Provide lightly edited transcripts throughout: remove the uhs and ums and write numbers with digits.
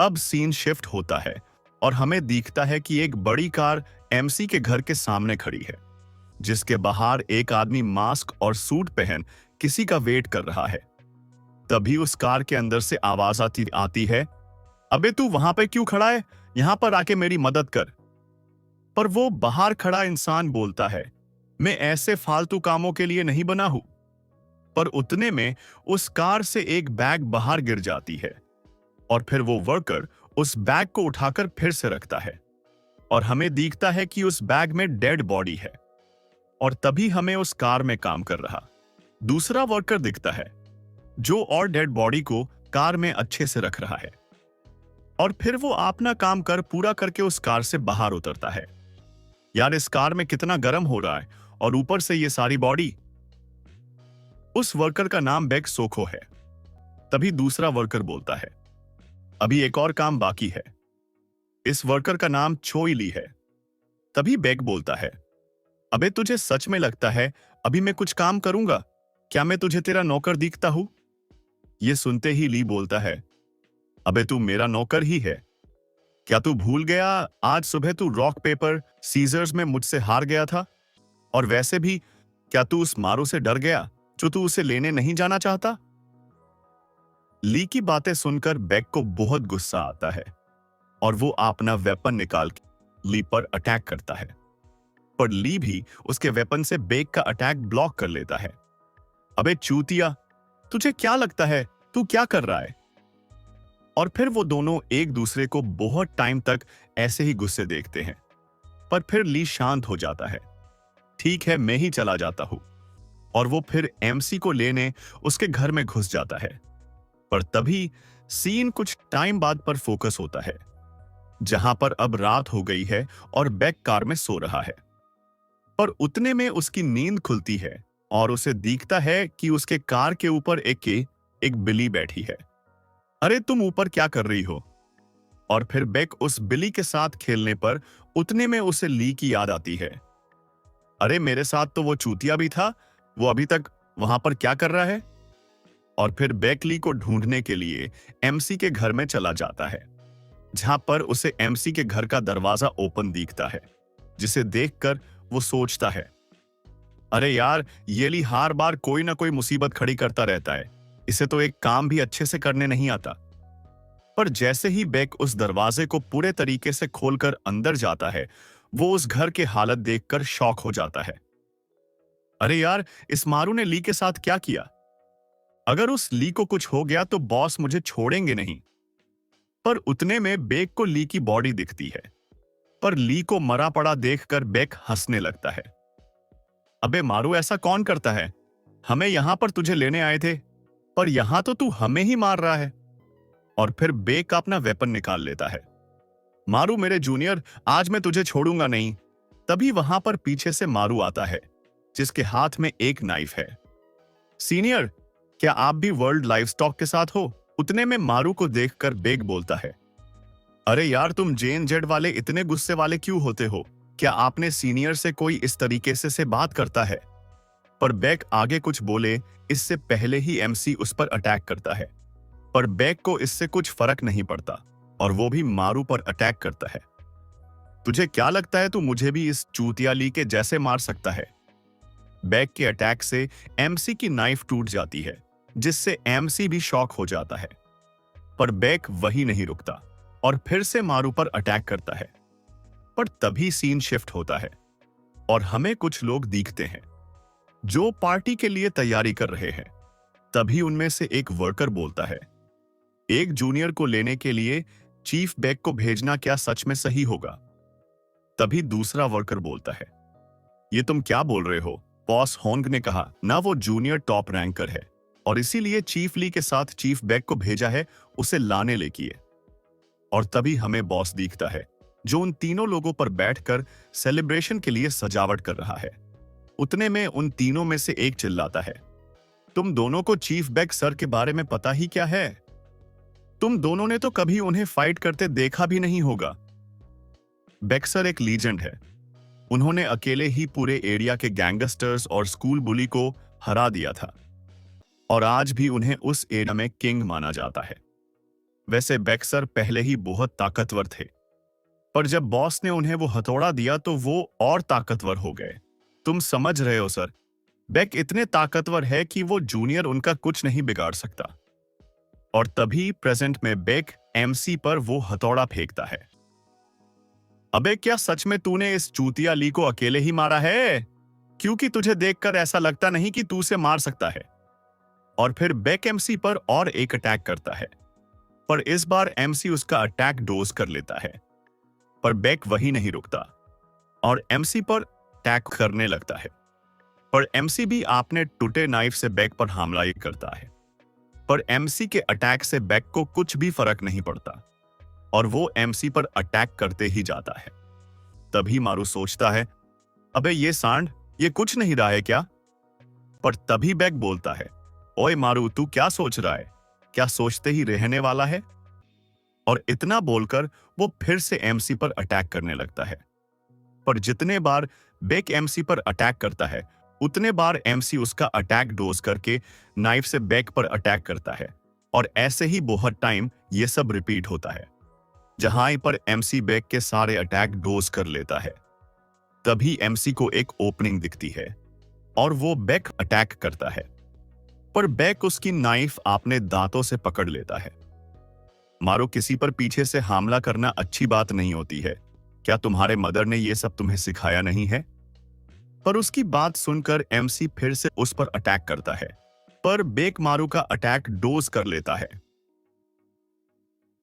अब scene shift होता है और हमें दिखता है कि एक बड़ी कार एमसी के घर के सामने खड़ी है, जिसके बाहर एक आदमी मास्क और सूट पहन किसी का वेट कर रहा है। तभी उस कार के अंदर से आवाज आती आती है, अबे तू वहां पे क्यों खड़ा है? यहां पर आके मेरी मदद कर। पर वो बाहर खड़ा इंसान बोलता है, मैं ऐसे फालतू कामों के लिए नहीं बना हूं। पर उतने में उस कार से एक बैग बाहर गिर जाती है और फिर वो वर्कर उस बैग को उठाकर फिर से रखता है और हमें दिखता है कि उस बैग में डेड बॉडी है। और तभी हमें उस कार में काम कर रहा दूसरा वर्कर दिखता है, जो और डेड बॉडी को कार में अच्छे से रख रहा है। और फिर वो अपना काम कर पूरा करके उस कार से बाहर उतरता है। यार, इस कार में कितना गर्म हो रहा है और ऊपर से ये सारी बॉडी। उस वर्कर का नाम बेक सोखो है। तभी दूसरा वर्कर बोलता है, अभी एक और काम बाकी है। इस वर्कर का नाम छोई ली है। तभी बेक बोलता है, अबे तुझे सच में लगता है अभी मैं कुछ काम करूंगा? क्या मैं तुझे तेरा नौकर दिखता हूं? ये सुनते ही ली बोलता है, अबे तू मेरा नौकर ही है। क्या तू भूल गया आज सुबह तू रॉक पेपर सीजर्स में मुझसे हार गया था? और वैसे भी क्या तू उस मारू से डर गया जो तू उसे लेने नहीं जाना चाहता? ली की बातें सुनकर बेक को बहुत गुस्सा आता है और वो अपना वेपन निकाल के ली पर अटैक करता है। पर ली भी उसके वेपन से बेक का अटैक ब्लॉक कर लेता है। अबे चूतिया, तुझे क्या लगता है तू क्या कर रहा है? और फिर वो दोनों एक दूसरे को बहुत टाइम तक ऐसे ही गुस्से देखते हैं। पर फिर ली शांत हो जाता है। ठीक है, मैं ही चला जाता हूं। और वो फिर एमसी को लेने उसके घर में घुस जाता है। पर तभी सीन कुछ टाइम बाद पर फोकस होता है, जहां पर अब रात हो गई है और बेक कार में सो रहा है। पर उतने में उसकी नींद खुलती है और उसे दिखता है कि उसके कार के ऊपर एक बिल्ली बैठी है। अरे तुम ऊपर क्या कर रही हो? और फिर बेक उस बिल्ली के साथ खेलने पर उतने में उसे ली की याद आती है। अरे मेरे साथ तो वो चूतिया भी था, वो अभी तक वहां पर क्या कर रहा है? और फिर बेक ली को ढूंढने के लिए एमसी के घर में चला जाता है, जहां पर उसे एमसी के घर का दरवाजा ओपन दिखता है, जिसे देखकर वो सोचता है, अरे यार, ये ली हर बार कोई ना कोई मुसीबत खड़ी करता रहता है, इसे तो एक काम भी अच्छे से करने नहीं आता। पर जैसे ही बेक उस दरवाजे को पूरे तरीके से खोलकर अंदर जाता है, वो उस घर की हालत देखकर शॉक हो जाता है। अरे यार, इस मारू ने ली के साथ क्या किया? अगर उस ली को कुछ हो गया तो बॉस मुझे छोड़ेंगे नहीं। पर उतने में बेक को ली की बॉडी दिखती है। पर ली को मरा पड़ा देखकर बेक हंसने लगता है। अबे मारू, ऐसा कौन करता है? हमें यहां पर तुझे लेने आए थे, पर यहां तो तू हमें ही मार रहा है। और फिर बेक अपना वेपन निकाल लेता है। मारू मेरे जूनियर, आज मैं तुझे छोड़ूंगा नहीं। तभी वहां पर पीछे से मारू आता है, जिसके हाथ में एक नाइफ है। सीनियर, क्या आप भी वर्ल्ड लाइफ स्टॉक के साथ हो? उतने में मारू को देखकर बेक बोलता है, अरे यार, तुम जेन जेड वाले इतने गुस्से वाले क्यों होते हो? क्या आपने सीनियर से कोई इस तरीके से बात करता है? पर बेक आगे कुछ बोले इससे पहले ही एमसी उस पर अटैक करता है। पर बेक को इससे कुछ फर्क नहीं पड़ता और वो भी मारू पर अटैक करता है। तुझे क्या लगता है तू मुझे भी इस चूतिया ली के जैसे मार सकता है? बेक के अटैक से एमसी की नाइफ टूट जाती है, जिससे एमसी भी शॉक हो जाता है। पर बेक वही नहीं रुकता और फिर से मारू पर अटैक करता है। पर तभी सीन शिफ्ट होता है और हमें कुछ लोग दिखते हैं जो पार्टी के लिए तैयारी कर रहे हैं। तभी उनमें से एक वर्कर बोलता है, एक जूनियर को लेने के लिए चीफ बेक को भेजना क्या सच में सही होगा? तभी दूसरा वर्कर बोलता है, ये तुम क्या बोल रहे हो? बॉस होंग ने कहा ना वो जूनियर टॉप रैंकर है और इसीलिए चीफ ली के साथ चीफ बेक को भेजा है उसे लाने लेके। और तभी हमें बॉस दिखता है, जो उन तीनों लोगों पर बैठकर सेलिब्रेशन के लिए सजावट कर रहा है। उतने में उन तीनों में से एक चिल्लाता है, तुम दोनों को चीफ बेक सर के बारे में पता ही क्या है? तुम दोनों ने तो कभी उन्हें फाइट करते देखा भी नहीं होगा। बेक सर एक लीजेंड है। उन्होंने अकेले ही पूरे एरिया के गैंगस्टर्स और स्कूल बुली को हरा दिया था और आज भी उन्हें उस एरिया में किंग माना जाता है। वैसे बेक सर पहले ही बहुत ताकतवर थे, पर जब बॉस ने उन्हें वो हथौड़ा दिया तो वो और ताकतवर हो गए। तुम समझ रहे हो सर, बेक इतने ताकतवर है कि वो जूनियर उनका कुछ नहीं बिगाड़ सकता। और तभी प्रेजेंट में बेक एमसी पर वो हथौड़ा फेंकता है। अबे क्या सच में तूने इस चूतिया ली को अकेले ही मारा है? क्योंकि तुझे देखकर ऐसा लगता नहीं कि तू उसे मार सकता है। और फिर बेक एमसी पर और एक अटैक करता है, पर इस बार एमसी उसका अटैक डोज कर लेता है। पर बेक वही नहीं रुकता और एमसी पर अटैक करने लगता है। पर एमसी भी आपने टूटे नाइफ से बेक पर हमला ही करता है, पर एमसी के अटैक से बेक को कुछ भी फर्क नहीं पड़ता और वो एमसी पर अटैक करते ही जाता है। तभी मारू सोचता है, अबे ये सांड, ये कुछ नहीं रहा है क्या? पर तभी बेक बोलता है, ओए मारू, तू क्या सोच रहा है? क्या सोचते ही रहने वाला है? और इतना बोलकर वो फिर से एमसी पर अटैक करने लगता है। पर जितने बार बेक एमसी पर अटैक करता है, उतने बार एमसी उसका अटैक डोज करके नाइफ से बेक पर अटैक करता है। और ऐसे ही बहुत टाइम ये सब रिपीट होता है, जहां पर एमसी बेक के सारे अटैक डोज कर लेता है। तभी एमसी को एक ओपनिंग दिखती है और वो बेक अटैक करता है, पर बेक उसकी नाइफ अपने दांतों से पकड़ लेता है। मारो, किसी पर पीछे से हमला करना अच्छी बात नहीं होती है। क्या तुम्हारे मदर ने ये सब तुम्हें सिखाया नहीं है? पर उसकी बात सुनकर एमसी फिर से उस पर अटैक करता है, पर बेक मारू का अटैक डोज कर लेता है।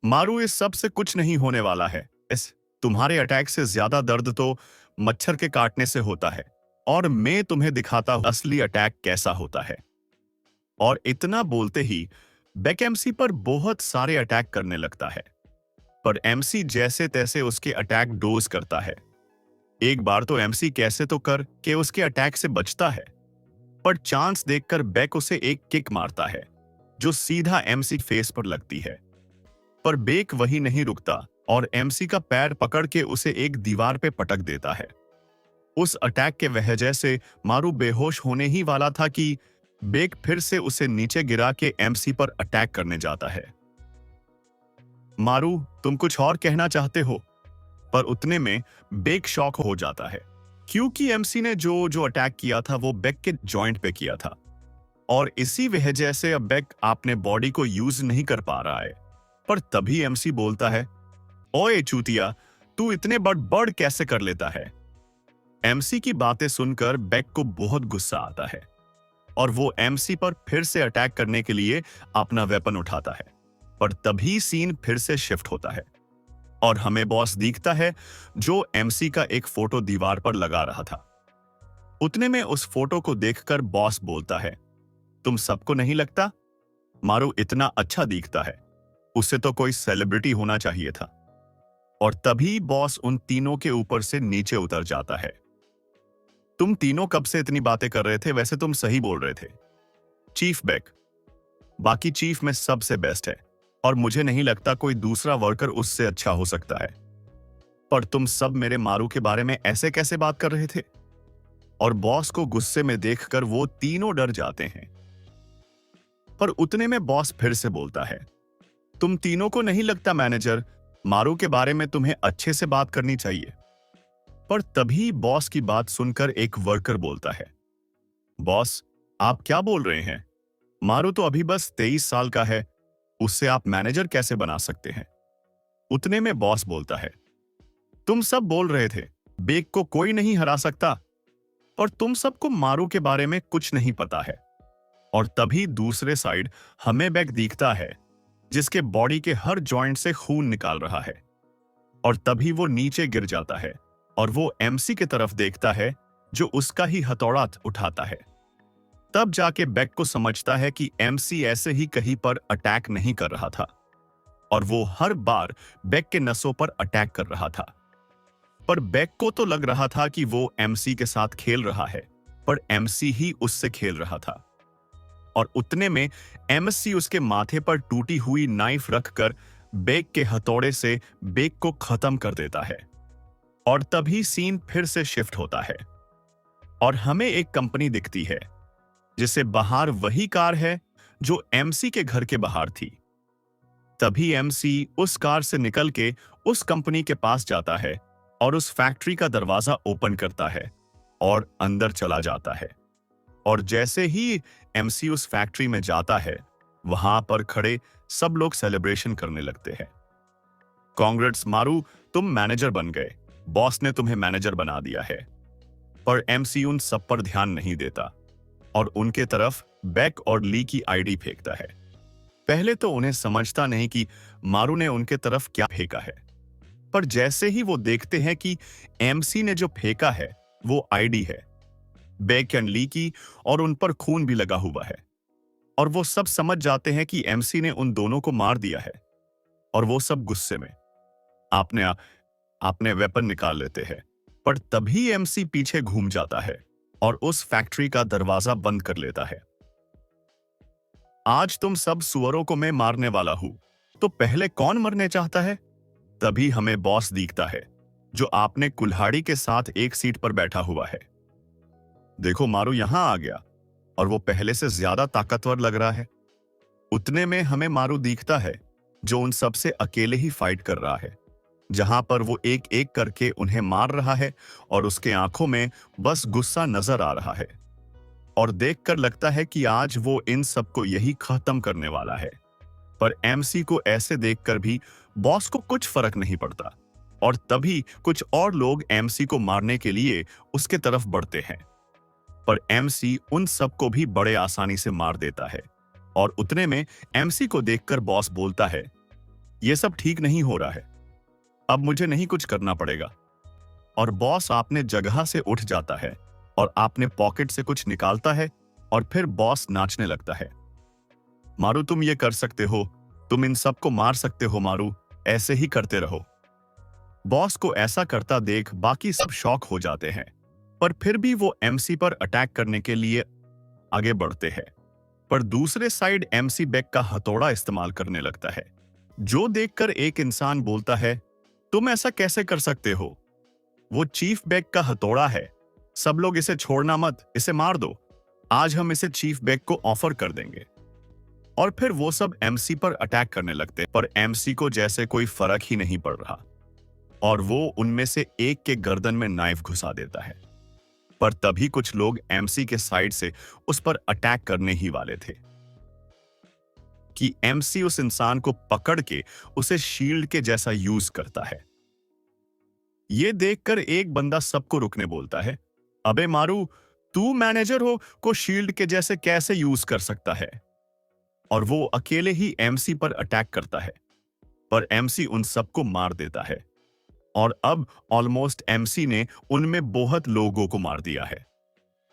मारू, इस सब से कुछ नहीं होने वाला है। इस तुम्हारे अटैक से ज्यादा दर्द तो मच्छर के काटने से होता है, और मैं तुम्हें दिखाता हूं असली अटैक कैसा होता है। और इतना बोलते ही बेक एमसी पर बहुत सारे अटैक करने लगता है, पर एमसी जैसे तैसे उसके अटैक डोज करता है। एक बार तो एमसी कैसे तो कर के उसके अटैक से बचता है, पर चांस देखकर बेक उसे एक किक मारता है जो सीधा एमसी फेस पर लगती है। पर बेक वही नहीं रुकता और एमसी का पैर पकड़ के उसे एक दीवार पे पटक देता है। उस अटैक के वजह से मारू बेहोश होने ही वाला था कि बेक फिर से उसे नीचे गिरा के एमसी पर अटैक करने जाता है। मारू, तुम कुछ और कहना चाहते हो? पर उतने में बेक शॉक हो जाता है, क्योंकि एमसी ने जो जो अटैक किया था वो बेक के जॉइंट पे किया था, और इसी वजह से अब बेक अपने बॉडी को यूज नहीं कर पा रहा है। पर तभी एमसी बोलता है, ओए चूतिया, तू इतने बड़ कैसे कर लेता है? एमसी की बातें सुनकर बेक को बहुत गुस्सा आता है और वो एमसी पर फिर से अटैक करने के लिए अपना वेपन उठाता है। पर तभी सीन फिर से शिफ्ट होता है और हमें बॉस दिखता है जो एमसी का एक फोटो दीवार पर लगा रहा था। उतने में उस फोटो को देखकर बॉस बोलता है, तुम सबको नहीं लगता मारू इतना अच्छा दिखता है? उसे तो कोई सेलिब्रिटी होना चाहिए था। और तभी बॉस उन तीनों के ऊपर से नीचे उतर जाता है। तुम तीनों कब से इतनी बातें कर रहे थे? वैसे तुम सही बोल रहे थे चीफ बेक, बाकी चीफ में सबसे बेस्ट है और मुझे नहीं लगता कोई दूसरा वर्कर उससे अच्छा हो सकता है। पर तुम सब मेरे मारू के बारे में ऐसे कैसे बात कर रहे थे? और बॉस को गुस्से में देखकर वो तीनों डर जाते हैं। पर उतने में बॉस फिर से बोलता है, तुम तीनों को नहीं लगता मैनेजर मारू के बारे में तुम्हें अच्छे से बात करनी चाहिए? पर तभी बॉस की बात सुनकर एक वर्कर बोलता है, बॉस आप क्या बोल रहे हैं? मारू तो अभी बस 23 साल का है, उससे आप मैनेजर कैसे बना सकते हैं? उतने में बॉस बोलता है, तुम सब बोल रहे थे बेक को कोई नहीं हरा सकता, और तुम सबको मारू के बारे में कुछ नहीं पता है। और तभी दूसरे साइड हमें बेक दिखता है जिसके बॉडी के हर जॉइंट से खून निकाल रहा है। और तभी वो नीचे गिर जाता है और वो एमसी की तरफ देखता है जो उसका ही हथौड़ा उठाता है। तब जाके बेक को समझता है कि एमसी ऐसे ही कहीं पर अटैक नहीं कर रहा था और वो हर बार बेक के नसों पर अटैक कर रहा था। पर बेक को तो लग रहा था कि वो एमसी के साथ खेल रहा है, पर एमसी ही उससे खेल रहा था। और उतने में एमसी उसके माथे पर टूटी हुई नाइफ रखकर बेक के हथौड़े से बेक को खत्म कर देता है। और तभी सीन फिर से शिफ्ट होता है और हमें एक कंपनी दिखती है जिसे बाहर वही कार है जो एमसी के घर के बाहर थी। तभी एमसी उस कार से निकल के उस कंपनी के पास जाता है और उस फैक्ट्री का दरवाजा ओपन करता है और अंदर चला जाता है। और जैसे ही एमसी उस फैक्ट्री में जाता है, वहां पर खड़े सब लोग सेलिब्रेशन करने लगते हैं। कांग्रेट्स मारू, तुम मैनेजर बन गए, बॉस ने तुम्हें मैनेजर बना दिया है। पर एमसी उन सब पर ध्यान नहीं देता और उनके तरफ बेक और ली की आईडी फेंकता है। पहले तो उन्हें समझता नहीं कि मारू ने उनके तरफ क्या फेंका है, पर जैसे ही वो देखते हैं कि एमसी ने जो फेंका है वो आईडी है बेक एंड ली की, और उन पर खून भी लगा हुआ है, और वो सब समझ जाते हैं कि एमसी ने उन दोनों को मार दिया है। और वो सब गुस्से में आपने आपने वेपन निकाल लेते हैं, पर तभी एमसी पीछे घूम जाता है और उस फैक्ट्री का दरवाजा बंद कर लेता है। आज तुम सब सुअरों को मैं मारने वाला हूं, तो पहले कौन मरने चाहता है? तभी हमें बॉस दिखता है, जो आपने कुल्हाड़ी के साथ एक सीट पर बैठा हुआ है। देखो मारू यहां आ गया, और वो पहले से ज्यादा ताकतवर लग रहा है। उतने में हमें मारू दिखता है, जो उन सब से अकेले ही फाइट कर रहा है, जहां पर वो एक एक करके उन्हें मार रहा है और उसके आंखों में बस गुस्सा नजर आ रहा है। और देखकर लगता है कि आज वो इन सबको यही खत्म करने वाला है। पर एमसी को ऐसे देखकर भी बॉस को कुछ फर्क नहीं पड़ता, और तभी कुछ और लोग एमसी को मारने के लिए उसके तरफ बढ़ते हैं। पर एमसी उन सबको भी बड़े आसानी से मार देता है। और उतने में एमसी को देखकर बॉस बोलता है, यह सब ठीक नहीं हो रहा है, अब मुझे नहीं कुछ करना पड़ेगा। और बॉस आपने जगह से उठ जाता है और आपने पॉकेट से कुछ निकालता है, और फिर बॉस नाचने लगता है। मारू तुम ये कर सकते हो, तुम इन सबको मार सकते हो मारू, ऐसे ही करते रहो। बॉस को ऐसा करता देख बाकी सब शॉक हो जाते हैं, पर फिर भी वो एमसी पर अटैक करने के लिए आगे बढ़ते हैं। पर दूसरे साइड एमसी बेक का हथौड़ा इस्तेमाल करने लगता है, जो देखकर एक इंसान बोलता है, तुम ऐसा कैसे कर सकते हो? वो चीफ बेक का हथौड़ा है, सब लोग इसे छोड़ना मत, इसे मार दो, आज हम इसे चीफ बेक को ऑफर कर देंगे। और फिर वो सब एमसी पर अटैक करने लगते, पर एमसी को जैसे कोई फर्क ही नहीं पड़ रहा, और वो उनमें से एक के गर्दन में नाइफ घुसा देता है। पर तभी कुछ लोग एमसी के साइड से उस पर अटैक करने ही वाले थे कि एमसी उस इंसान को पकड़ के उसे शील्ड के जैसा यूज करता है। यह देखकर एक बंदा सबको रुकने बोलता है, अबे मारू, तू मैनेजर हो को शील्ड के जैसे कैसे यूज कर सकता है? और वो अकेले ही एमसी पर अटैक करता है, पर एमसी उन सबको मार देता है। और अब ऑलमोस्ट एमसी ने उनमें बहुत लोगों को मार दिया है।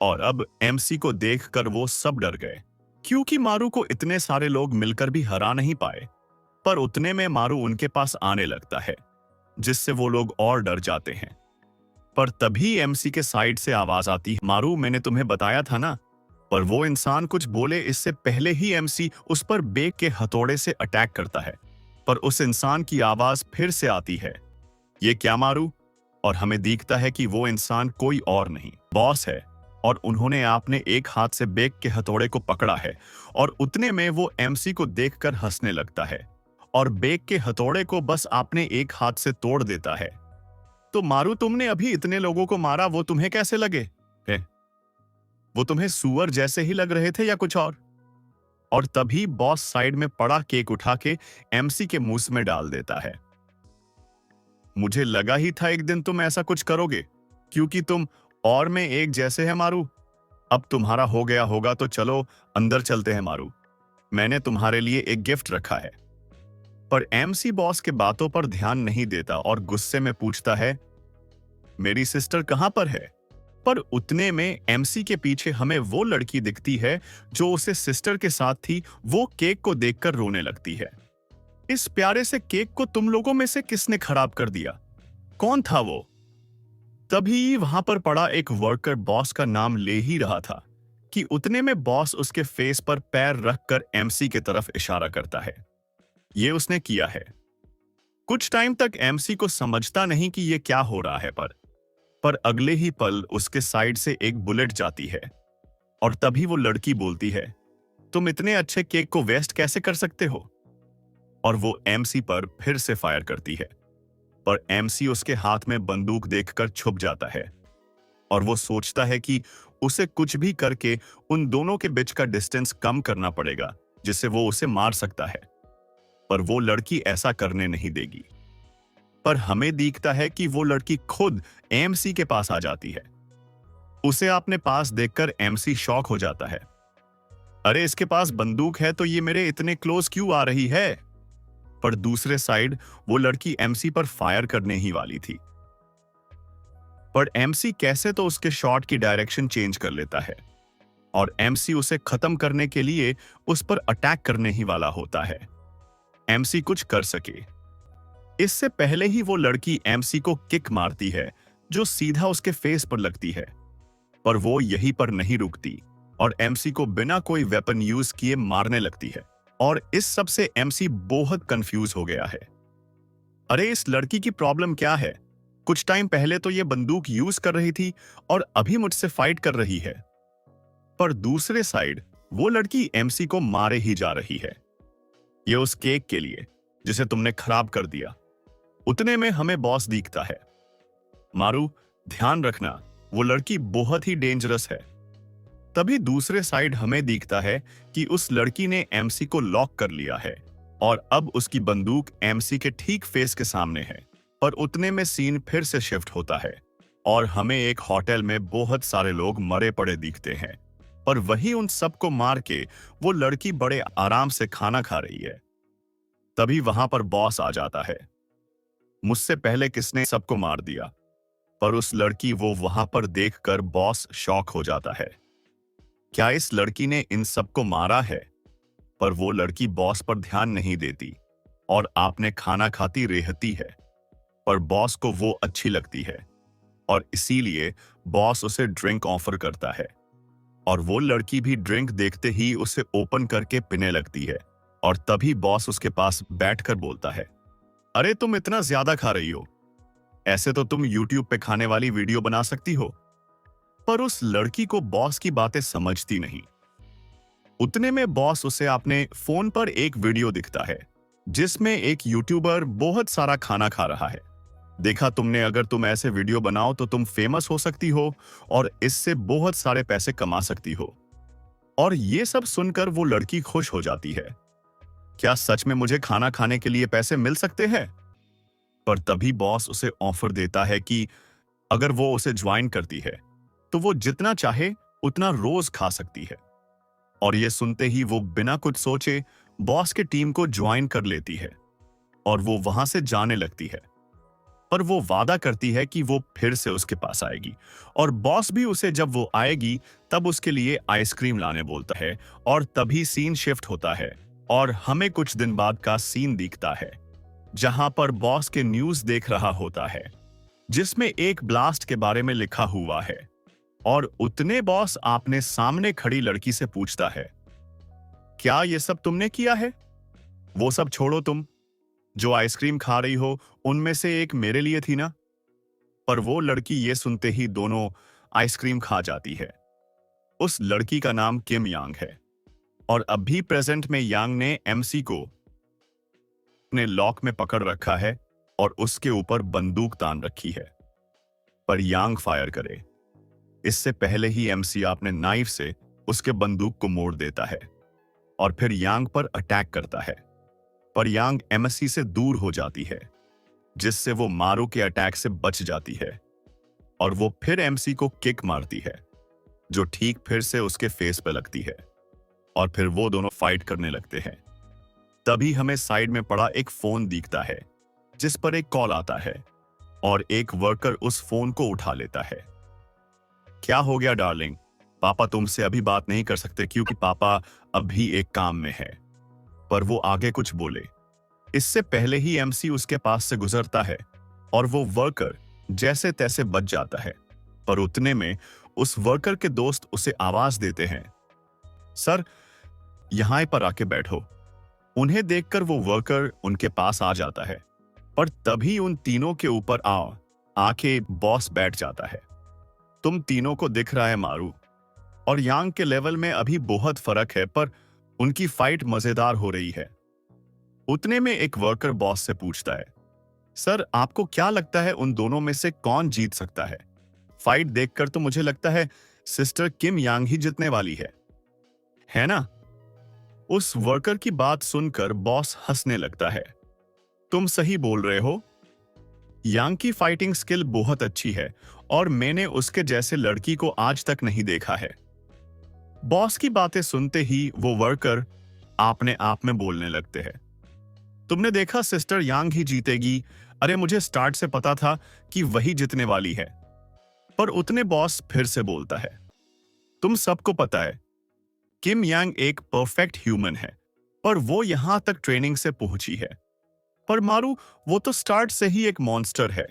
और अब एमसी को देखकर वो सब डर गए, क्योंकि मारू को इतने सारे लोग मिलकर भी हरा नहीं पाए। पर उतने में मारू उनके पास आने लगता है, जिससे वो लोग और डर जाते हैं। पर तभी एमसी के साइड से आवाज आती है, मारू मैंने तुम्हें बताया था ना। पर वो इंसान कुछ बोले इससे पहले ही एमसी उस पर बेक के हथौड़े से अटैक करता है। पर उस इंसान की आवाज फिर से आती है, ये क्या मारू? और हमें दिखता है कि वो इंसान कोई और नहीं, बॉस है, और उन्होंने आपने एक हाथ से बेक के हथौड़े को पकड़ा है। और उतने में वो एमसी को देखकर हंसने लगता है, और बेक के हथौड़े को बस आपने एक हाथ से तोड़ देता है। तो मारू, तुमने अभी इतने लोगों को मारा, वो तुम्हें कैसे लगे? वो तुम्हें सुअर जैसे ही लग रहे थे या कुछ और? और तभी बॉस साइड में पड़ा केक उठा के एमसी के मुंह में डाल देता है। मुझे लगा ही था एक दिन तुम ऐसा कुछ करोगे, क्योंकि तुम और मैं एक जैसे हैं मारू। अब तुम्हारा हो गया होगा तो चलो अंदर चलते हैं मारू, मैंने तुम्हारे लिए एक गिफ्ट रखा है। पर एमसी बॉस के बातों पर ध्यान नहीं देता और गुस्से में पूछता है, मेरी सिस्टर कहां पर है? पर उतने में एमसी के पीछे हमें वो लड़की दिखती है जो उसे सिस्टर के साथ थी। वो केक को देखकर रोने लगती है। इस प्यारे से केक को तुम लोगों में से किसने खराब कर दिया? कौन था वो? तभी वहां पर पड़ा एक वर्कर बॉस का नाम ले ही रहा था कि उतने में बॉस उसके फेस पर पैर रखकर एमसी की तरफ इशारा करता है। ये उसने किया है। कुछ टाइम तक एमसी को समझता नहीं कि ये क्या हो रहा है, पर अगले ही पल उसके साइड से एक बुलेट जाती है, और तभी वो लड़की बोलती है, तुम इतने अच्छे केक को वेस्ट कैसे कर सकते हो? और वो एमसी पर फिर से फायर करती है। पर एमसी उसके हाथ में बंदूक देखकर छुप जाता है और वो सोचता है कि उसे कुछ भी करके उन दोनों के बीच का डिस्टेंस कम करना पड़ेगा, जिससे वो उसे मार सकता है। पर वो लड़की ऐसा करने नहीं देगी। पर हमें दिखता है कि वो लड़की खुद एमसी के पास आ जाती है। उसे अपने पास देखकर एमसी शॉक हो जाता है। अरे, इसके पास बंदूक है तो ये मेरे इतने क्लोज क्यों आ रही है? पर दूसरे साइड वो लड़की एमसी पर फायर करने ही वाली थी। पर एमसी कैसे तो उसके शॉट की डायरेक्शन चेंज कर लेता है और एमसी उसे खत्म करने के लिए उस पर अटैक करने ही वाला होता है। एमसी कुछ कर सके इससे पहले ही वो लड़की एमसी को किक मारती है, जो सीधा उसके फेस पर लगती है। पर वो यहीं पर नहीं रुकती और एमसी को बिना कोई वेपन यूज किए मारने लगती है। और इस सब से एमसी बहुत कंफ्यूज हो गया है। अरे, इस लड़की की प्रॉब्लम क्या है? कुछ टाइम पहले तो ये बंदूक यूज कर रही थी और अभी मुझसे फाइट कर रही है। पर दूसरे साइड वो लड़की एमसी को मारे ही जा रही है, ये उस केक के लिए जिसे तुमने खराब कर दिया। उतने में हमें बॉस दिखता है। मारू, ध्यान रखना, वो लड़की बहुत ही डेंजरस है। तभी दूसरे साइड हमें दिखता है कि उस लड़की ने एमसी को लॉक कर लिया है और अब उसकी बंदूक एमसी के ठीक फेस के सामने है। पर उतने में सीन फिर से शिफ्ट होता है और हमें एक होटल में बहुत सारे लोग मरे पड़े दिखते हैं। पर वही उन सबको मार के वो लड़की बड़े आराम से खाना खा रही है। तभी वहां पर बॉस आ जाता है। मुझसे पहले किसने सबको मार दिया? पर उस लड़की वो वहां पर देखकर बॉस शॉक हो जाता है। क्या इस लड़की ने इन सबको मारा है? पर वो लड़की बॉस पर ध्यान नहीं देती और आपने खाना खाती रहती है। पर बॉस को वो अच्छी लगती है और इसीलिए बॉस उसे ड्रिंक ऑफर करता है और वो लड़की भी ड्रिंक देखते ही उसे ओपन करके पीने लगती है। और तभी बॉस उसके पास बैठकर बोलता है, अरे, तुम इतना ज्यादा खा रही हो, ऐसे तो तुम YouTube पे खाने वाली वीडियो बना सकती हो। पर उस लड़की को बॉस की बातें समझती नहीं। उतने में बॉस उसे अपने फोन पर एक वीडियो दिखता है जिसमें एक यूट्यूबर बहुत सारा खाना खा रहा है। देखा तुमने, अगर तुम ऐसे वीडियो बनाओ तो तुम फेमस हो सकती हो और इससे बहुत सारे पैसे कमा सकती हो। और ये सब सुनकर वो लड़की खुश हो जाती है। क्या सच में मुझे खाना खाने के लिए पैसे मिल सकते हैं? पर तभी बॉस उसे ऑफर देता है कि अगर वो उसे ज्वाइन करती है तो वो जितना चाहे उतना रोज खा सकती है। और ये सुनते ही वो बिना कुछ सोचे बॉस के टीम को ज्वाइन कर लेती है और वो वहां से जाने लगती है। पर वो वादा करती है कि वो फिर से उसके पास आएगी और बॉस भी उसे जब वो आएगी तब उसके लिए आइसक्रीम लाने बोलता है। और तभी सीन शिफ्ट होता है और हमें कुछ दिन बाद का सीन दिखता है जहां पर बॉस के न्यूज देख रहा होता है जिसमें एक ब्लास्ट के बारे में लिखा हुआ है। और उतने बॉस आपने सामने खड़ी लड़की से पूछता है, क्या ये सब तुमने किया है? वो सब छोड़ो, तुम जो आइसक्रीम खा रही हो उनमें से एक मेरे लिए थी ना? पर वो लड़की ये सुनते ही दोनों आइसक्रीम खा जाती है। उस लड़की का नाम किम यांग है और अभी प्रेजेंट में यांग ने एमसी को अपने लॉक में पकड़ रखा है और उसके ऊपर बंदूक तान रखी है। पर यांग फायर करे इससे पहले ही एमसी अपने नाइफ से उसके बंदूक को मोड़ देता है और फिर यांग पर अटैक करता है। पर यांग एमसी से दूर हो जाती है जिससे वो मारू के अटैक से बच जाती है और वो फिर एमसी को किक मारती है जो ठीक फिर से उसके फेस पे लगती है और फिर वो दोनों फाइट करने लगते हैं। तभी हमें साइड में पड़ा एक फोन दिखता है जिस पर एक कॉल आता है और एक वर्कर उस फोन को उठा लेता है। क्या हो गया डार्लिंग? पापा तुमसे अभी बात नहीं कर सकते क्योंकि पापा अभी एक काम में है। पर वो आगे कुछ बोले इससे पहले ही एमसी उसके पास से गुजरता है और वो वर्कर जैसे तैसे बच जाता है। पर उतने में उस वर्कर के दोस्त उसे आवाज देते हैं, सर, यहां पर आके बैठो। उन्हें देखकर वो वर्कर उनके पास आ जाता है पर तभी उन तीनों के ऊपर आके बॉस बैठ जाता है। तुम तीनों को दिख रहा है मारू और यांग के लेवल में अभी बहुत फर्क है, पर उनकी फाइट मजेदार हो रही है। उतने में एक वर्कर बॉस से पूछता है, सर आपको क्या लगता है उन दोनों में से कौन जीत सकता है? फाइट देखकर तो मुझे लगता है सिस्टर किम यांग ही जीतने वाली है ना? उस वर्कर की बात सुनकर बॉस हंसने लगता है। तुम सही बोल रहे हो। यांग की फाइटिंग स्किल बहुत अच्छी है और मैंने उसके जैसे लड़की को आज तक नहीं देखा है। बॉस की बातें सुनते ही वो वर्कर अपने आप में बोलने लगते हैं, तुमने देखा सिस्टर यांग ही जीतेगी। अरे मुझे स्टार्ट से पता था कि वही जीतने वाली है। पर उतने बॉस फिर से बोलता है, तुम सबको पता है किम यांग एक परफेक्ट ह्यूमन है, पर वो यहां तक ट्रेनिंग से पहुंची है। पर मारू, वो तो स्टार्ट से ही एक मॉन्स्टर है।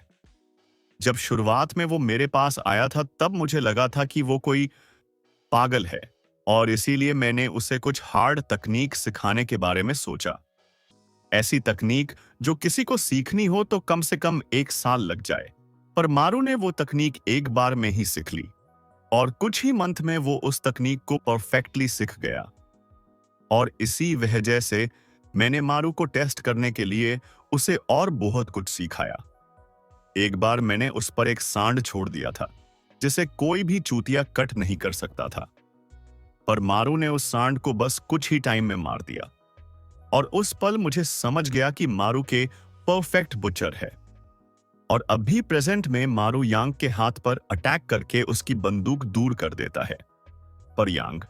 जब शुरुआत में वो मेरे पास आया था तब मुझे लगा था कि वो कोई पागल है और इसीलिए मैंने उसे कुछ हार्ड तकनीक सिखाने के बारे में सोचा। ऐसी तकनीक जो किसी को सीखनी हो तो कम से कम 1 साल लग जाए। पर मारू ने वो तकनीक एक बार में ही सीख ली और कुछ ही मंथ में वो उस तकनीक को परफेक्टली सीख गया। और इसी वजह से मैंने मारू को टेस्ट करने के लिए उसे और बहुत कुछ सिखाया। एक बार मैंने उस पर एक सांड छोड़ दिया था जिसे कोई भी चूतिया कट नहीं कर सकता था, पर मारू ने उस सांड को बस कुछ ही टाइम में मार दिया। और उस पल मुझे समझ गया कि मारू के परफेक्ट बुचर है। और अभी प्रेजेंट में मारू यांग के हाथ पर अटैक करके उसकी बंदूक दूर कर देता है। पर यांग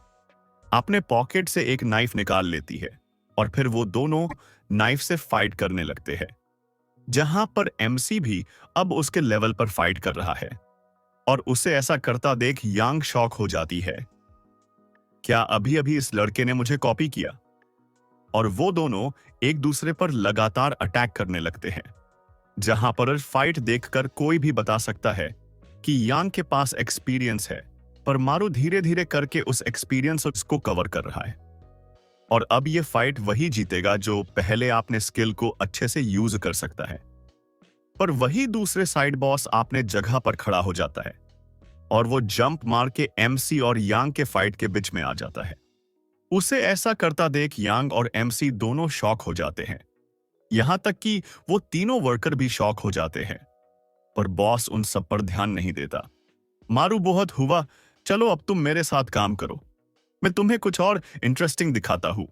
अपने पॉकेट से एक नाइफ निकाल लेती है और फिर वो दोनों नाइफ से फाइट करने लगते हैं। जहां पर एमसी भी अब उसके लेवल पर फाइट कर रहा है और उसे ऐसा करता देख यांग शॉक हो जाती है। क्या अभी अभी इस लड़के ने मुझे कॉपी किया? और वो दोनों एक दूसरे पर लगातार अटैक करने लगते हैं। जहां पर फाइट देखकर कोई भी बता सकता है कि यांग के पास एक्सपीरियंस है, पर मारू धीरे धीरे करके उस एक्सपीरियंस को कवर कर रहा है। और अब ये फाइट वही जीतेगा जो पहले आपने स्किल को अच्छे से यूज कर सकता है। पर वही दूसरे साइड बॉस आपने जगह पर खड़ा हो जाता है और वो जंप मार के एमसी और यांग के फाइट के बीच में आ जाता है। उसे ऐसा करता देख यांग और एमसी दोनों शॉक हो जाते हैं। यहां तक कि वो तीनों वर्कर भी शॉक हो जाते हैं, पर बॉस उन सब पर ध्यान नहीं देता। मारू बहुत हुआ, चलो अब तुम मेरे साथ काम करो, मैं तुम्हें कुछ और इंटरेस्टिंग दिखाता हूं।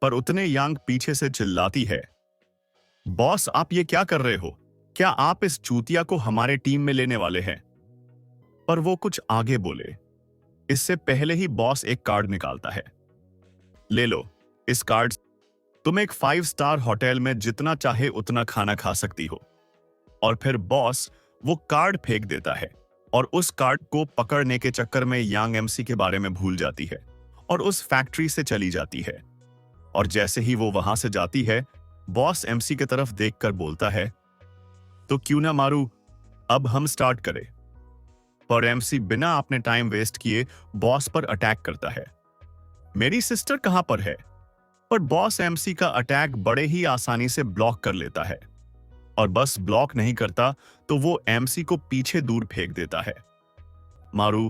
पर उतने यांग पीछे से चिल्लाती है, बॉस आप ये क्या कर रहे हो? क्या आप इस चूतिया को हमारे टीम में लेने वाले हैं? पर वो कुछ आगे बोले इससे पहले ही बॉस एक कार्ड निकालता है। ले लो इस कार्ड, तुम एक 5 स्टार होटल में जितना चाहे उतना खाना खा सकती हो। और फिर बॉस वो कार्ड फेंक देता है और उस कार्ड को पकड़ने के चक्कर में यांग एमसी के बारे में भूल जाती है और उस फैक्ट्री से चली जाती है। और जैसे ही वो वहां से जाती है, बॉस एमसी की तरफ देखकर बोलता है, तो क्यों ना मारू, अब हम स्टार्ट करें। पर एमसी बिना अपने टाइम वेस्ट किए बॉस पर अटैक करता है। मेरी सिस्टर कहां पर है? पर बॉस एमसी का अटैक बड़े ही आसानी से ब्लॉक कर लेता है और बस ब्लॉक नहीं करता तो वो एमसी को पीछे दूर फेंक देता है। मारू,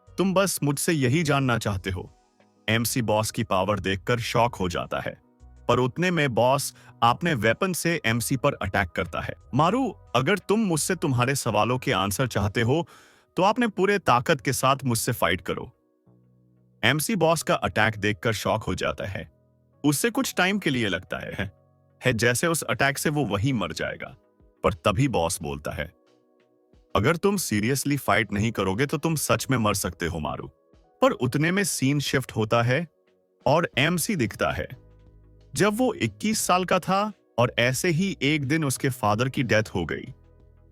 तुम बस मुझसे यही जानना चाहते हो। एमसी बॉस की पावर देखकर शॉक हो जाता है, पर उतने में बॉस अपने वेपन से एमसी पर अटैक करता है। मारू, अगर तुम मुझसे तुम्हारे सवालों के आंसर चाहते हो तो आपने पूरे ताकत के साथ मुझसे फाइट करो। एमसी बॉस का अटैक देखकर शॉक हो जाता है। उससे कुछ टाइम के लिए लगता है जैसे उस अटैक से वो वहीं मर जाएगा। पर तभी बॉस बोलता है, अगर तुम सीरियसली फाइट नहीं करोगे तो तुम सच में मर सकते हो मारू। पर उतने में सीन शिफ्ट होता है और एमसी दिखता है जब वो 21 साल का था और ऐसे ही एक दिन उसके फादर की डेथ हो गई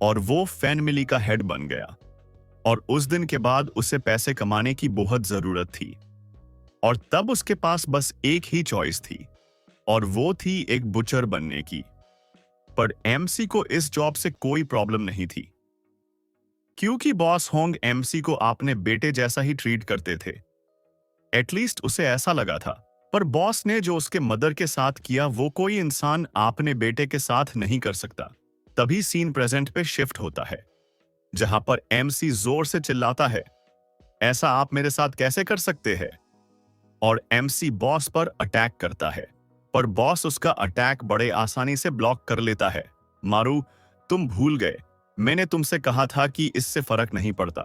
और वो फैमिली का हेड बन गया। और उस दिन के बाद उसे पैसे कमाने की बहुत जरूरत थी और तब उसके पास बस एक ही चॉइस थी और वो थी एक बुचर बनने की। पर एमसी को इस जॉब से कोई प्रॉब्लम नहीं थी क्योंकि बॉस होंग एमसी को अपने बेटे जैसा ही ट्रीट करते थे। एटलीस्ट उसे ऐसा लगा था। पर बॉस ने जो उसके मदर के साथ किया वो कोई इंसान अपने बेटे के साथ नहीं कर सकता। तभी सीन प्रेजेंट पे शिफ्ट होता है जहां पर एमसी जोर से चिल्लाता है, ऐसा आप मेरे साथ कैसे कर सकते हैं? और एमसी बॉस पर अटैक करता है, पर बॉस उसका अटैक बड़े आसानी से ब्लॉक कर लेता है। मारू, तुम भूल गए, मैंने तुमसे कहा था कि इससे फर्क नहीं पड़ता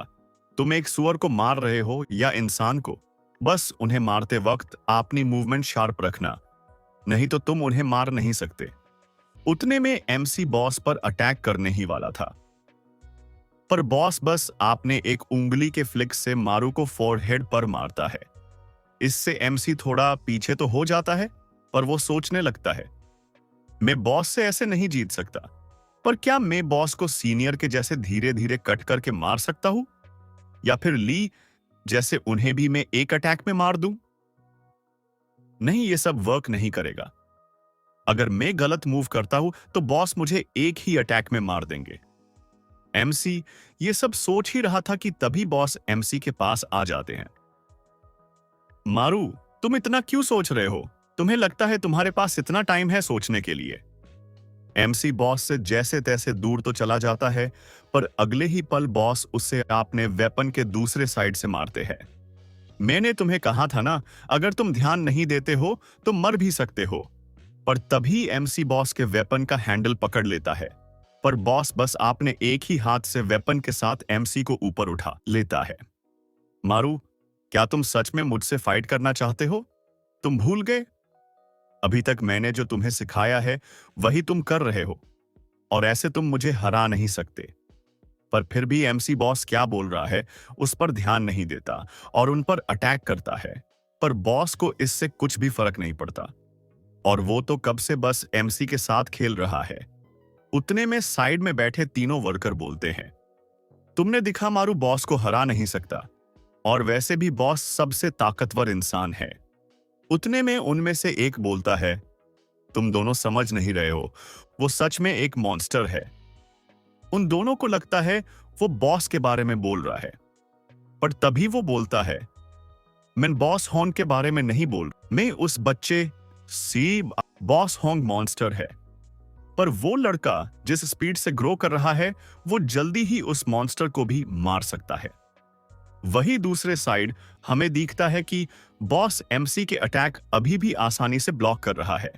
तुम एक सुअर को मार रहे हो या इंसान को। बस उन्हें मारते वक्त अपनी मूवमेंट शार्प रखना, नहीं तो तुम उन्हें मार नहीं सकते। उतने में एमसी बॉस पर अटैक करने ही वाला था, पर बॉस बस आपने एक उंगली के फ्लिक से मारू को फोरहेड पर मारता है। इससे एमसी थोड़ा पीछे तो हो जाता है, पर वो सोचने लगता है, मैं बॉस से ऐसे नहीं जीत सकता। पर क्या मैं बॉस को सीनियर के जैसे धीरे धीरे कट करके मार सकता हूं? या फिर ली जैसे उन्हें भी मैं एक अटैक में मार दूं? नहीं, ये सब वर्क नहीं करेगा। अगर मैं गलत मूव करता हूं तो बॉस मुझे एक ही अटैक में मार देंगे। एमसी ये सब सोच ही रहा था कि तभी बॉस एमसी के पास आ जाते हैं। मारू, तुम इतना क्यों सोच रहे हो? तुम्हें लगता है तुम्हारे पास इतना टाइम है सोचने के लिए? एमसी बॉस से जैसे तैसे दूर तो चला जाता है, पर अगले ही पल बॉस उसे अपने वेपन के दूसरे साइड से मारते हैं। मैंने तुम्हें कहा था ना, अगर तुम ध्यान नहीं देते हो तो मर भी सकते हो। पर तभी एमसी बॉस के वेपन का हैंडल पकड़ लेता है, पर बॉस बस आपने एक ही हाथ से वेपन के साथ एमसी को ऊपर उठा लेता है। मारू, क्या तुम सच में मुझसे फाइट करना चाहते हो? तुम भूल गए? अभी तक मैंने जो तुम्हें सिखाया है वही तुम कर रहे हो, और ऐसे तुम मुझे हरा नहीं सकते। पर फिर भी एमसी बॉस क्या बोल रहा है उस पर ध्यान नहीं देता और उन पर अटैक करता है। पर बॉस को इससे कुछ भी फर्क नहीं पड़ता, और वो तो कब से बस एमसी के साथ खेल रहा है। उतने में साइड में बैठे तीनों वर्कर बोलते हैं, तुमने दिखा मारू बॉस को हरा नहीं सकता, और वैसे भी बॉस सबसे ताकतवर इंसान है। उतने में उनमें से एक बोलता है, तुम दोनों समझ नहीं रहे हो, वो सच में एक मॉन्स्टर है। उन दोनों को लगता है वो बॉस के बारे में बोल रहा है, पर तभी वो बोलता है, मैं बॉस हॉन्ग के बारे में नहीं बोल, मैं उस बच्चे सी बॉस हॉन्ग मॉन्स्टर है। पर वो लड़का जिस स्पीड से ग्रो कर रहा है वो जल्दी ही उस मॉन्स्टर को भी मार सकता है। वही दूसरे साइड हमें दिखता है कि बॉस एमसी के अटैक अभी भी आसानी से ब्लॉक कर रहा है।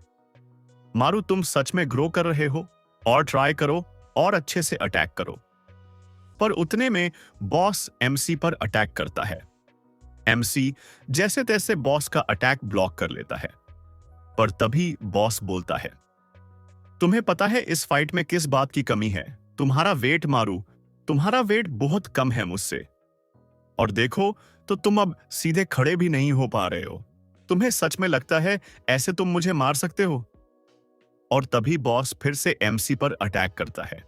मारू, तुम सच में ग्रो कर रहे हो, और ट्राई करो और अच्छे से अटैक करो। पर उतने में बॉस एमसी पर अटैक करता है। एमसी जैसे तैसे बॉस का अटैक ब्लॉक कर लेता है, पर तभी बॉस बोलता है, तुम्हें पता है इस फाइट में किस बात की कमी है? तुम्हारा वेट मारू, तुम्हारा वेट बहुत कम है मुझसे, और देखो तो तुम अब सीधे खड़े भी नहीं हो पा रहे हो। तुम्हें सच में लगता है ऐसे तुम मुझे मार सकते हो? और तभी बॉस फिर से एमसी पर अटैक करता है।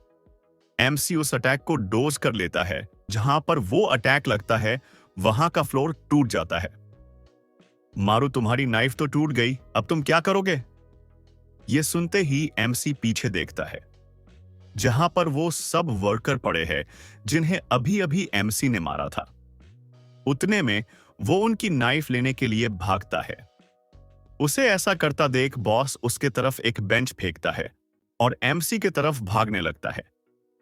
एमसी उस अटैक को डोज कर लेता है। जहां पर वो अटैक लगता है वहां का फ्लोर टूट जाता है। मारू, तुम्हारी नाइफ तो टूट गई, अब तुम क्या करोगे? ये सुनते ही एमसी पीछे देखता है, जहां पर वो सब वर्कर पड़े हैं जिन्हें अभी अभी एमसी ने मारा था। उतने में वो उनकी नाइफ लेने के लिए भागता है। उसे ऐसा करता देख बॉस उसके तरफ एक बेंच फेंकता है और एमसी की तरफ भागने लगता है।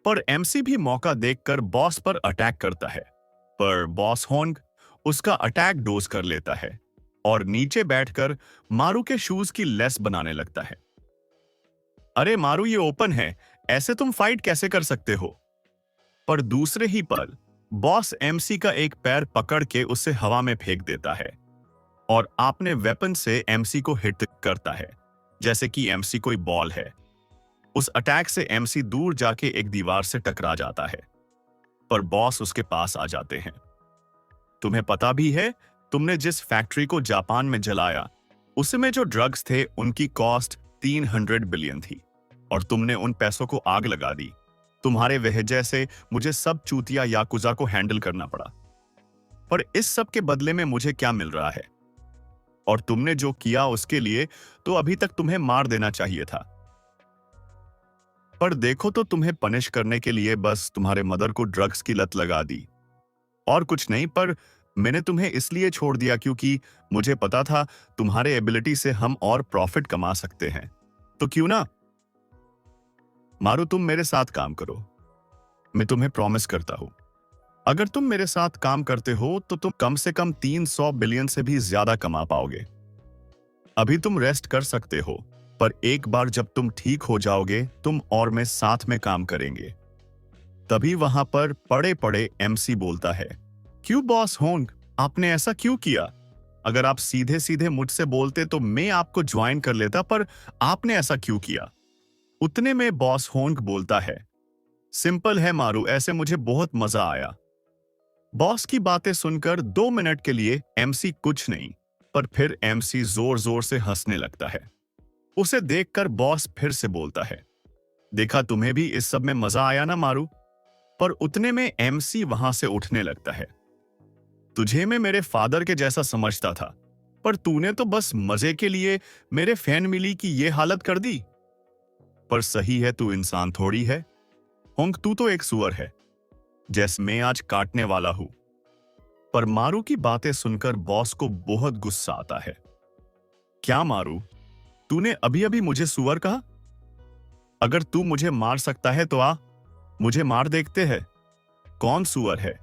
पर एमसी भी मौका देखकर बॉस पर अटैक करता है, पर बॉस हॉन्ग उसका अटैक डोज कर लेता है और नीचे बैठकर मारू के शूज की लेस बनाने लगता है। अरे मारू, ये ओपन है, ऐसे तुम फाइट कैसे कर सकते हो? पर दूसरे ही पल बॉस एमसी का एक पैर पकड़ के उसे हवा में फेंक देता है और अपने वेपन से एमसी को हिट करता है, जैसे कि एमसी कोई बॉल है। उस अटैक से एमसी दूर जाके एक दीवार से टकरा जाता है, पर बॉस उसके पास आ जाते हैं। तुम्हें पता भी है, तुमने जिस फैक्ट्री को जापान में जलाया उसमें जो ड्रग्स थे उनकी कॉस्ट 300 बिलियन थी, और तुमने उन पैसों को आग लगा दी। तुम्हारे वजह से मुझे सब चूतिया याकुजा को हैंडल करना पड़ा, पर इस सब के बदले में मुझे क्या मिल रहा है? और तुमने जो किया उसके लिए तो अभी तक तुम्हें मार देना चाहिए था। पर देखो तो तुम्हें पनिश करने के लिए बस तुम्हारे मदर को ड्रग्स की लत लगा दी, और कुछ नहीं। पर मैंने तुम्हें इसलिए छोड़ दिया क्योंकि मुझे पता था तुम्हारे एबिलिटी से हम और प्रॉफिट कमा सकते हैं। तो क्यों ना मारू, तुम मेरे साथ काम करो। मैं तुम्हें प्रॉमिस करता हूं, अगर तुम मेरे साथ काम करते हो तो तुम कम से कम 300 बिलियन से भी ज्यादा कमा पाओगे। अभी तुम रेस्ट कर सकते हो, पर एक बार जब तुम ठीक हो जाओगे तुम और मैं साथ में काम करेंगे। तभी वहां पर पड़े पड़े एमसी बोलता है, क्यों बॉस होंग, आपने ऐसा क्यों किया? अगर आप सीधे सीधे मुझसे बोलते तो मैं आपको ज्वाइन कर लेता, पर आपने ऐसा क्यों किया? उतने में बॉस होंग बोलता है, सिंपल है मारू, ऐसे मुझे बहुत मजा आया। बॉस की बातें सुनकर 2 मिनट के लिए एमसी कुछ नहीं, पर फिर एमसी जोर जोर से हंसने लगता है। उसे देखकर बॉस फिर से बोलता है, देखा तुम्हें भी इस सब में मजा आया ना मारू? पर उतने में एमसी वहां से उठने लगता है। तुझे मैं मेरे फादर के जैसा समझता था, पर तूने तो बस मजे के लिए मेरे फैन मिली की ये हालत कर दी। पर सही है, तू इंसान थोड़ी है होंग, तू तो एक सुअर है, जैसे मैं आज काटने वाला हूं। पर मारू की बातें सुनकर बॉस को बहुत गुस्सा आता है। क्या मारू, तूने अभी अभी मुझे सुअर कहा? अगर तू मुझे मार सकता है तो आ, मुझे मार देखते हैं, कौन सुअर है?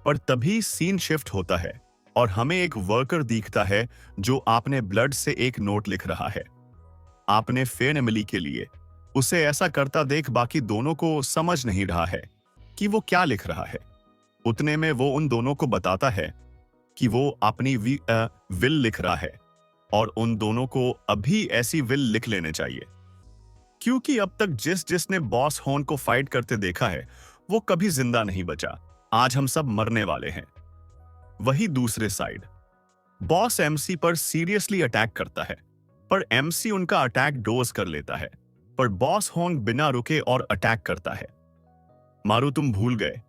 पर तभी सीन शिफ्ट होता है और हमें एक वर्कर दिखता है जो आपने ब्लड से एक नोट लिख रहा है। आपने फेन एमिली के लिए। उसे ऐसा करता देख बाकी दोनों को समझ नहीं रहा है कि वो क्या लिख रहा है। उतने में वो उन दोनों को बताता है कि वो अपनी विल लिख रहा है और उन दोनों को अभी ऐसी विल लिख लेने चाहिए, क्योंकि अब तक जिसने बॉस हॉर्न को फाइट करते देखा है वो कभी जिंदा नहीं बचा। आज हम सब मरने वाले हैं। वही दूसरे साइड, बॉस एमसी पर सीरियसली अटैक करता है, पर एमसी उनका अटैक डोज कर लेता है। पर बॉस हॉर्न बिना रुके और अटैक करता है। मारू, तुम भूल गए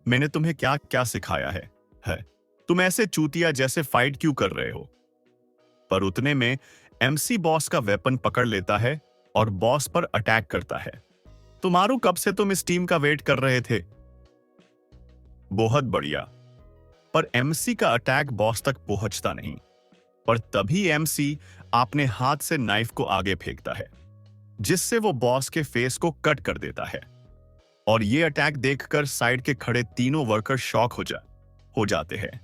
मैंने तुम्हें क्या क्या सिखाया है? तुम ऐसे चूतिया जैसे फाइट क्यों कर रहे हो? पर उतने में एमसी बॉस का वेपन पकड़ लेता है और बॉस पर अटैक करता है। तो मारू, कब से तुम इस टीम का वेट कर रहे थे? बहुत बढ़िया। पर एमसी का अटैक बॉस तक पहुंचता नहीं, पर तभी एमसी अपने हाथ से नाइफ को आगे फेंकता है, जिससे वो बॉस के फेस को कट कर देता है। और ये अटैक देखकर साइड के खड़े तीनों वर्कर शॉक हो जाते हैं।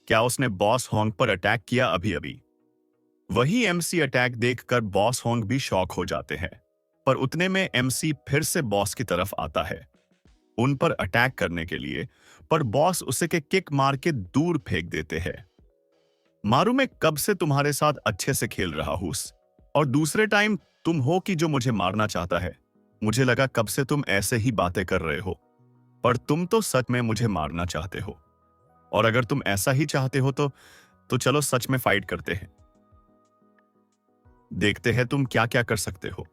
क्या उसने बॉस होंग पर अटैक किया अभी अभी? वही एमसी अटैक देखकर बॉस होंग भी शॉक हो जाते हैं। पर उतने में एमसी फिर से बॉस की तरफ आता है उन पर अटैक करने के लिए, पर बॉस उसे के किक मार के दूर फेंक देते हैं। मारू, मैं कब से तुम्हारे साथ अच्छे से खेल रहा हूं और दूसरे टाइम तुम हो कि जो मुझे मारना चाहता है। मुझे लगा कब से तुम ऐसे ही बातें कर रहे हो, पर तुम तो सच में मुझे मारना चाहते हो। और अगर तुम ऐसा ही चाहते हो तो चलो सच में फाइट करते हैं, देखते हैं तुम क्या क्या कर सकते हो।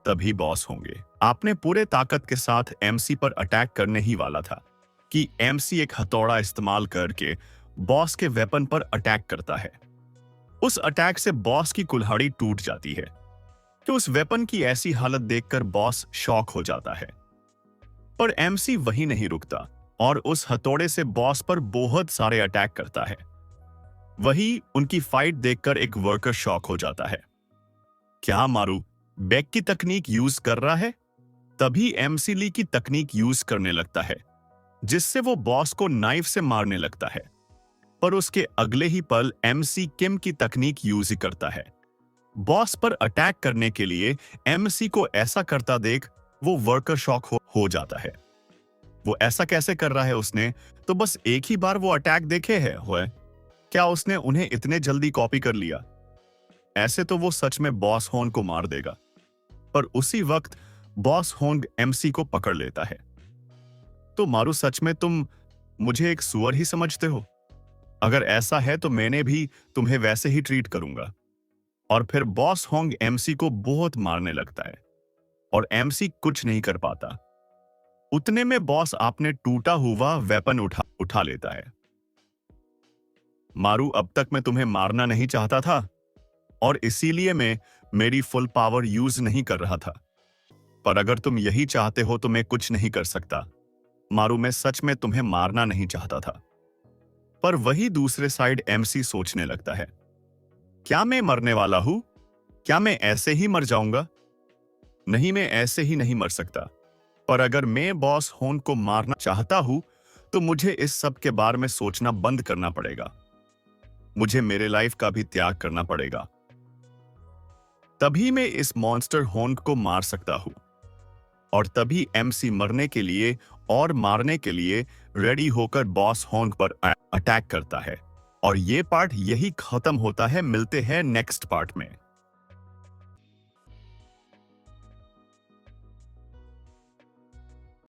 तभी बॉस होंगे आपने पूरे ताकत के साथ एमसी पर अटैक करने ही वाला था कि एमसी एक हथौड़ा इस्तेमाल करके बॉस के वेपन पर अटैक करता है। उस अटैक से बॉस की कुल्हाड़ी टूट जाती है कि उस वेपन की ऐसी हालत देखकर बॉस शॉक हो जाता है। पर एमसी वही नहीं रुकता और उस हथौड़े से बॉस पर बहुत सारे अटैक करता है। वही उनकी फाइट देखकर एक वर्कर शॉक हो जाता है। क्या मारू, बैक की तकनीक यूज कर रहा है? तभी एमसी ली की तकनीक यूज करने लगता है, जिससे वो बॉस को नाइफ से मारने लगता है। पर उसके अगले ही पल एमसी किम की तकनीक यूज ही करता है। बॉस पर अटैक करने के लिए एमसी को ऐसा करता देख वो वर्कर शॉक हो जाता है। वो ऐसा कैसे कर रहा है? उसने तो बस एक ही बार वो अटैक देखे हैं हुए, क्या उसने उन्हें इतने जल्दी कॉपी कर लिया? ऐसे तो वो सच में बॉस होन को मार देगा। पर उसी वक्त बॉस होंग एमसी को पकड़ लेता है। तो मारू, सच में तुम मुझे एक सुअर ही समझते हो? अगर ऐसा है तो मैंने भी तुम्हें वैसे ही ट्रीट करूंगा। और फिर बॉस होंग एमसी को बहुत मारने लगता है और एमसी कुछ नहीं कर पाता। उतने में बॉस आपने टूटा हुआ वेपन उठा लेता है। मारू, अब तक मैं तुम्हें मारना नहीं चाहता था और इसीलिए मैं मेरी फुल पावर यूज नहीं कर रहा था। पर अगर तुम यही चाहते हो तो मैं कुछ नहीं कर सकता। मारू, मैं सच में तुम्हें मारना नहीं चाहता था। पर वही दूसरे साइड एमसी सोचने लगता है, क्या मैं मरने वाला हूं? क्या मैं ऐसे ही मर जाऊंगा? नहीं, मैं ऐसे ही नहीं मर सकता। पर अगर मैं बॉस होन को मारना चाहता हूं तो मुझे इस सब के बारे में सोचना बंद करना पड़ेगा। मुझे मेरे लाइफ का भी त्याग करना पड़ेगा। तभी मैं इस मॉन्स्टर होंग को मार सकता हूं। और तभी एमसी मरने के लिए और मारने के लिए रेडी होकर बॉस होंग पर अटैक करता है। और ये पार्ट यही खत्म होता है। मिलते हैं नेक्स्ट पार्ट में।